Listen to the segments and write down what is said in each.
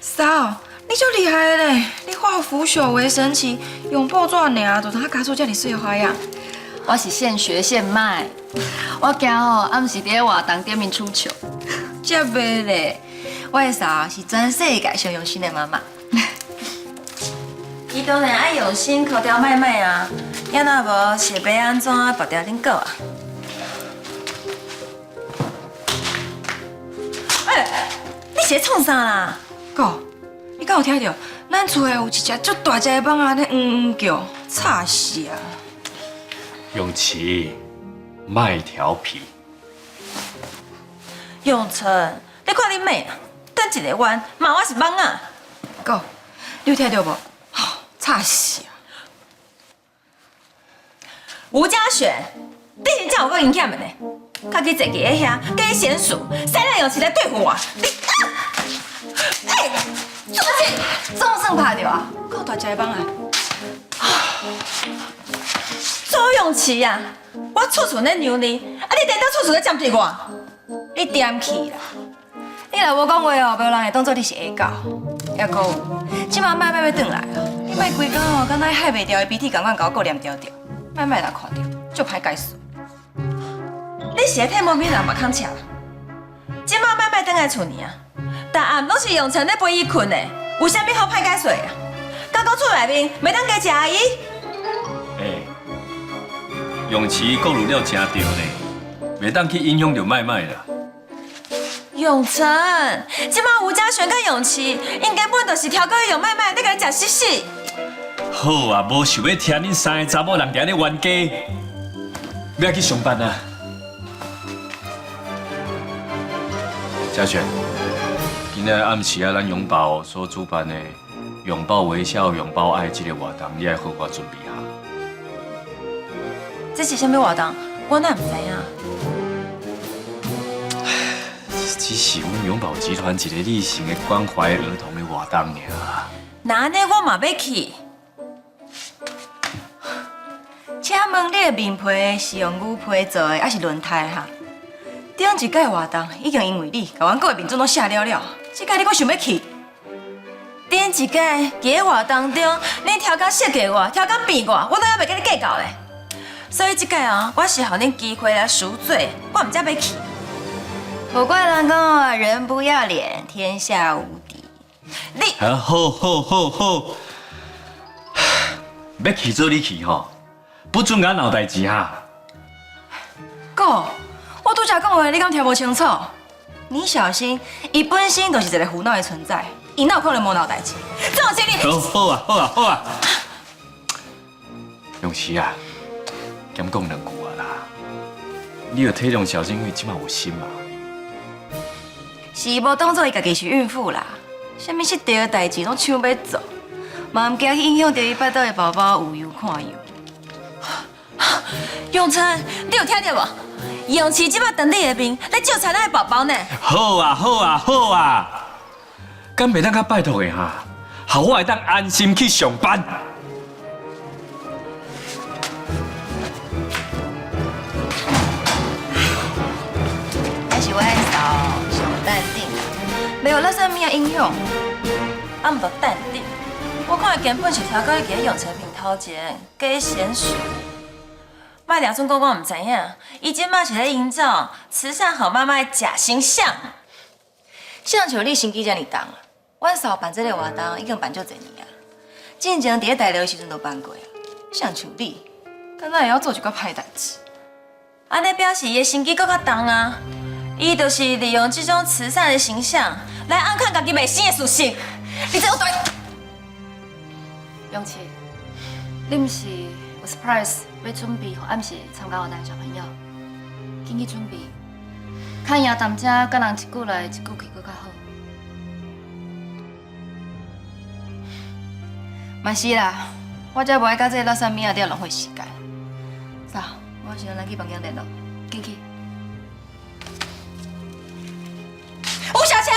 嫂，你就厉害嘞！你化腐朽为神奇，用报纸尔就通加出这么水花样。我是现学现卖，我惊吼暗时伫活动点名出糗。这袂嘞，我的嫂是全世界上用心的妈妈。伊当然爱用心抠掉麦麦啊，要那无是要安怎剥掉恁狗啊？你是在创啥啦？狗，你敢有听到？咱厝的有一只足大只的蠓仔咧叫，吵死啊！永琪，卖调皮。永成，你看你妹啊，等一个弯，骂我是蠓仔。狗，你有听到无？吵死啊！吴嘉璇，你真正有够阴险的呢！较去坐伫遐，跟伊娴熟，谁人用钱来对付我？你做乜总算拍着啊！够大只的蠓仔。周永琪呀，我厝厝咧扭你，啊你颠倒厝厝咧针对我，你点去啦！你若无讲话哦，无人会当做你是下狗。还阁有，即马麦麦要转来啊！你莫规工哦，敢若海袂掉的鼻涕共款甲我顾念条条，麦麦若看到，就歹解释。你是咧替某面人目孔赤？即马麦麦转来厝呢啊，逐暗拢是用床咧陪伊困的，有啥物好歹解释的啊？敢讲厝内面袂当加食阿姨？永琪讲入了真对呢，袂当去影响到麦麦啦。永成，即马吴嘉璇甲永琪，因根本就是挑过用麦麦在甲你食死死。好啊，无想要听恁三个查某人伫安尼冤家，要去上班啊。嘉璇，今日暗时啊，咱永宝所主办的“拥抱微笑，拥抱爱”这个活动，你爱好我准备下。这是啥物活动？我哪唔知影。只是阮永宝集团一个例行的关怀儿童的活动尔。那安尼我嘛要去。请问你的面皮是用牛皮做的，还是轮胎哈？顶一届活动已经因为你，甲阮各位民众都写了了，这届你阁想要去？顶一届伫活动中，你挑工设计我，挑工变我，我都还袂跟你计较咧。所以这届哦，我是互恁机会来赎罪，我毋才要去。不怪人讲哦，人不要脸，天下无敌。你啊，好，要去做你去吼，不准我闹代志哈。哥，我拄则讲话，你敢听无清楚？你小心，伊本身就是一个胡闹的存在，伊哪有可能无脑代志？这种心理。好啊。永琪啊，减讲两句啊啦，你要体谅小静，因为即马有心嘛。是无当做伊家己是孕妇啦，啥物失德的代志拢抢要做，嘛毋惊去影响到伊巴肚的宝宝有忧看忧。永成，你有听到无？永琪即摆当你的面来照查咱的宝宝呢。好啊，敢袂当较拜托的哈，好我会当安心去上班。还是我爱嫂上淡定啦，没有那啥物影响。啊，毋着淡定，我看伊根本是挑到伊伫永成面头前，加以娴熟。卖两寸公我唔知影，伊即马是咧营造慈善好妈妈的假形象。像像你心机遮尔重啊，阮嫂办这个活动已经办足侪年啊，之前伫咧大陆的时阵都办过啊。像像你，敢若会晓做一个歹代志？安尼表示伊的心机搁较重啊，伊就是利用这种慈善的形象来暗藏家己袂生的属性。你这有对？永琪，你毋是有 surprise 要准备互暗时参加活动的小朋友，紧去准备，看赢谈者甲人一句来一句去搁较好。嘛是啦，我才无爱甲这垃圾物仔了浪费时间。走，我先来去房间联络，紧去。吴小强。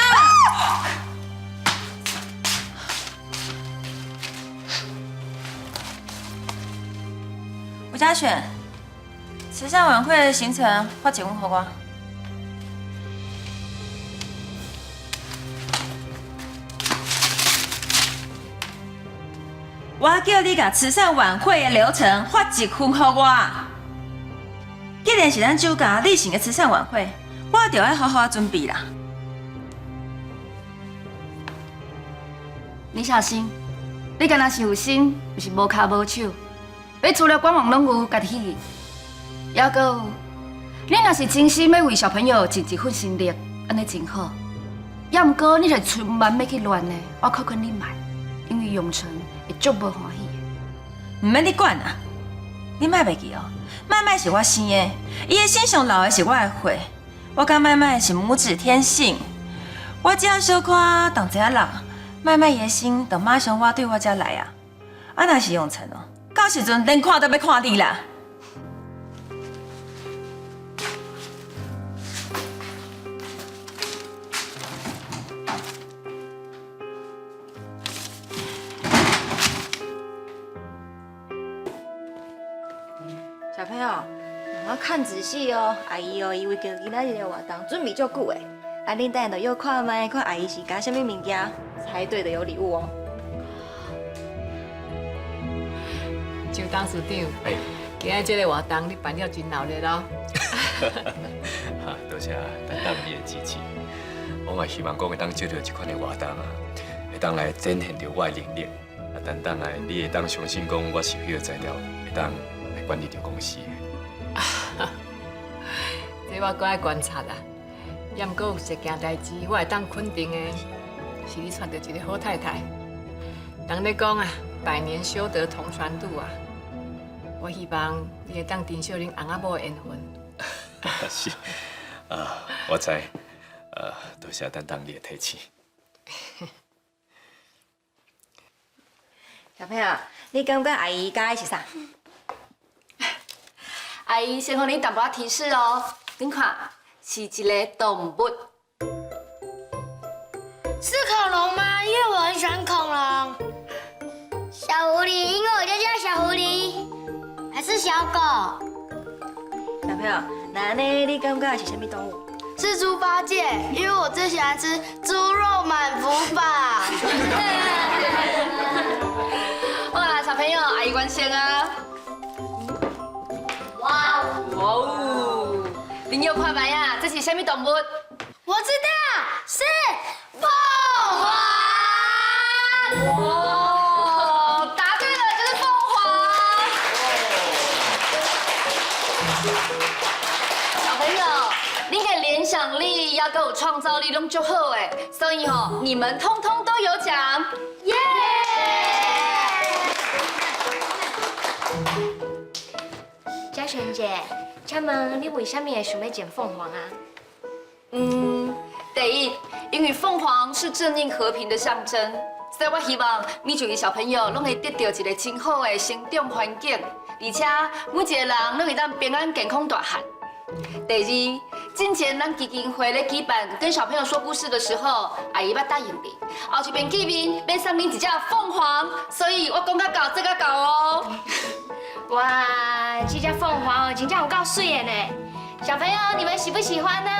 吴嘉璇，慈善晚会的行程发一份给我。我叫你甲慈善晚会的流程发一份给我。既然是咱酒家例行的慈善晚会，我就要好好准备啦。你小心，你敢若是有心，就是无脚无手。要除了官网拢有家己去，还阁有，你若是真心要为小朋友尽一份心力，安尼真好。要毋过你若千万要去乱呢，我劝劝你莫，因为永成会足无欢喜的。唔免你管啊！你莫袂记哦，麦麦是我生的，伊的心上老的是我的血。我甲麦麦是母子天性，我只要小看同一个人，麦麦伊的心就马上我对我遮来啊！啊，若是永成哦，到时阵连看都要看你啦！小朋友，你要看仔细哦。阿姨哦，以为叫今仔日的活动准备足久的，啊，恁等下就要看麦，看阿姨是加什么物件，猜对的有礼物哦。张董事长，今仔这个活动你办了真闹热咯。哈，多谢担当你的支持。我嘛希望讲会当接到这款的活动啊，会当来展现着我的能力。啊，担当来，你会当相信讲我是迄个材料，会当来管理着公司的。这我搁爱观察啦。也毋过有一件代志，我会当肯定的，是你娶到一个好太太。人咧讲啊，百年修得同船渡啊。我希望你会当珍惜恁翁仔某的缘分。是啊，我知。多谢担当你的提醒。小朋友，你感觉阿姨介是啥？阿姨先给你淡薄仔提示哦，恁看是一个动物。是恐龙吗？因为我很喜欢恐龙。小狐狸，因为我就叫小狐狸。还是小狗？小朋友，那呢？你感觉是什么动物？是猪八戒，因为我最喜欢吃猪肉满福堡。好啦，小朋友，阿姨关心啊。哇哦！恁有看麦啊？这是什么动物？我知道，是凤凰。哇，答对了，就是凤凰。小朋友，你的联想力要跟有创造力拢足好诶，所以吼，你们通通都有奖，耶！嘉璇姐，请问你为什么会想要捡凤凰啊？第一，因为凤凰是正义和平的象征，所以我希望每一个小朋友拢会得到一个真好的成长环境，而且每一个人拢会当平安健康大汉。第二，之前咱基金会咧举办跟小朋友说故事的时候，阿姨捌答应你，后一遍见面要送你一只凤凰，所以我讲到到这个到哦。哇，这只凤凰真正有够水的呢！小朋友，你们喜不喜欢呢？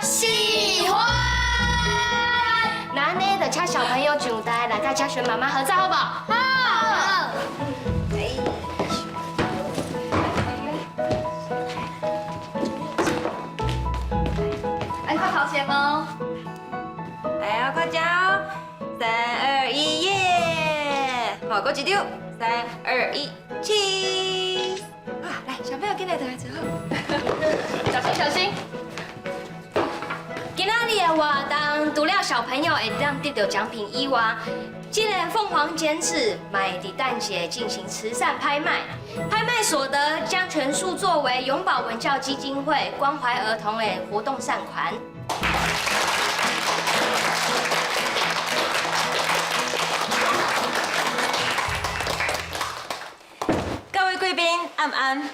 喜欢。那呢，就请小朋友上台来跟嘉璇妈妈合照，好不好？好。来，快跑前哦！来啊，快叫！3、2、1，耶！好，过一张，3、2、1，起！啊，来，小朋友跟来，来坐好。小心小心！今仔日的活动，除了小朋友会当得到奖品以外，这个凤凰剪纸买的蛋姐进行慈善拍卖，拍卖所得将全数作为永保文教基金会关怀儿童的活动善款。各位贵宾，安安。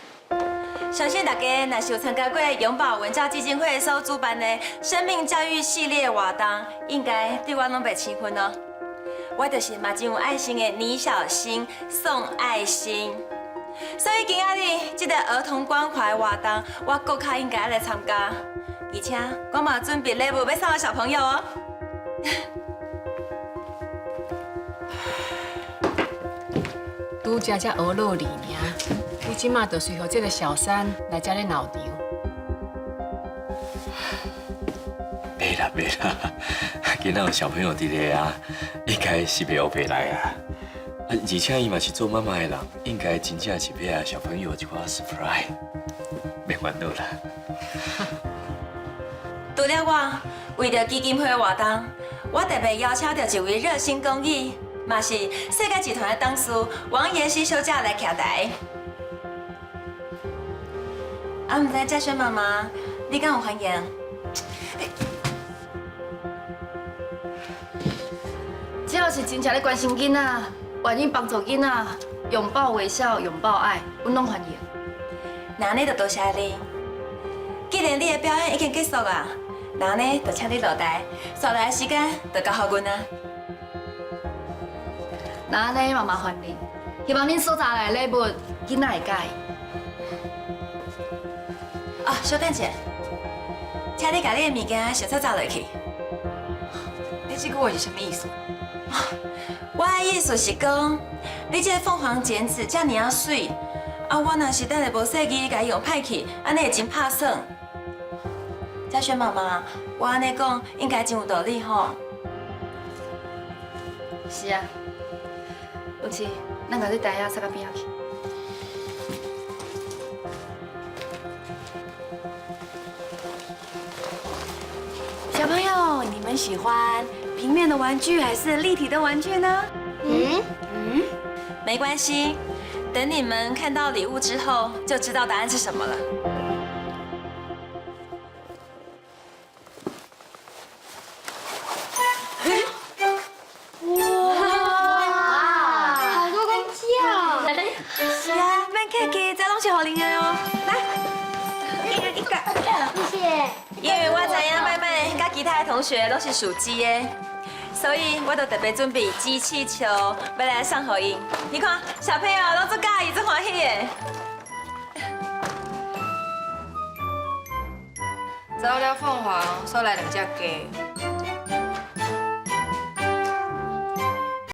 相信大家若是有参加过永保文教基金会所主办的生命教育系列活动，应该对我拢袂轻分哦。我就是嘛真有爱心的倪小新送爱心，所以今仔日这个儿童关怀活动，我更较应该来参加，而且我嘛准备礼物要送给小朋友哦。家才学落里尔，你即马就随和这个小三来这里闹场。袂啦袂啦，今仔有小朋友伫咧啊，应该是袂学袂来啊。而且伊嘛是做妈妈的人，应该真正是要啊小朋友一寡 surprise， 别烦恼啦。除了我，为着基金会的活动，我特别邀请到一位热心公益，嘛是世界集团的董事王妍希小姐来徛台。啊，唔知嘉轩妈妈，你敢有欢迎？只要是真正咧关心囡仔，愿意帮助囡仔，拥抱微笑，拥抱爱，阮拢欢迎。那呢就多谢你。既然你的表演已经结束啊，那呢就请你落台，剩来的时间就交给阮啊。那安尼嘛麻烦你，希望恁所带来的礼物囡仔会介意。啊，小等者，请你把你的物件先找落去。你这句话是什么意思？我的意思是讲，你这个凤凰剪纸遮尔啊水，啊，我若是等下无细机，甲伊用歹去，安尼会真拍算。嘉轩妈妈，我安尼讲应该真有道理吼。是啊，有志，咱把这台仔塞到边仔去。小朋友，你们喜欢平面的玩具还是立体的玩具呢？没关系，等你们看到礼物之后，就知道答案是什么了。好多公鸡哦！是啊，免客气，这拢是互恁的哦。来，一个。谢谢。因为我知影妹妹甲其他的同学都是属鸡的，所以我就特别准备鸡气球要来送给因。你看，小朋友拢做介意、做欢喜的。走了凤凰，收来2只鸡。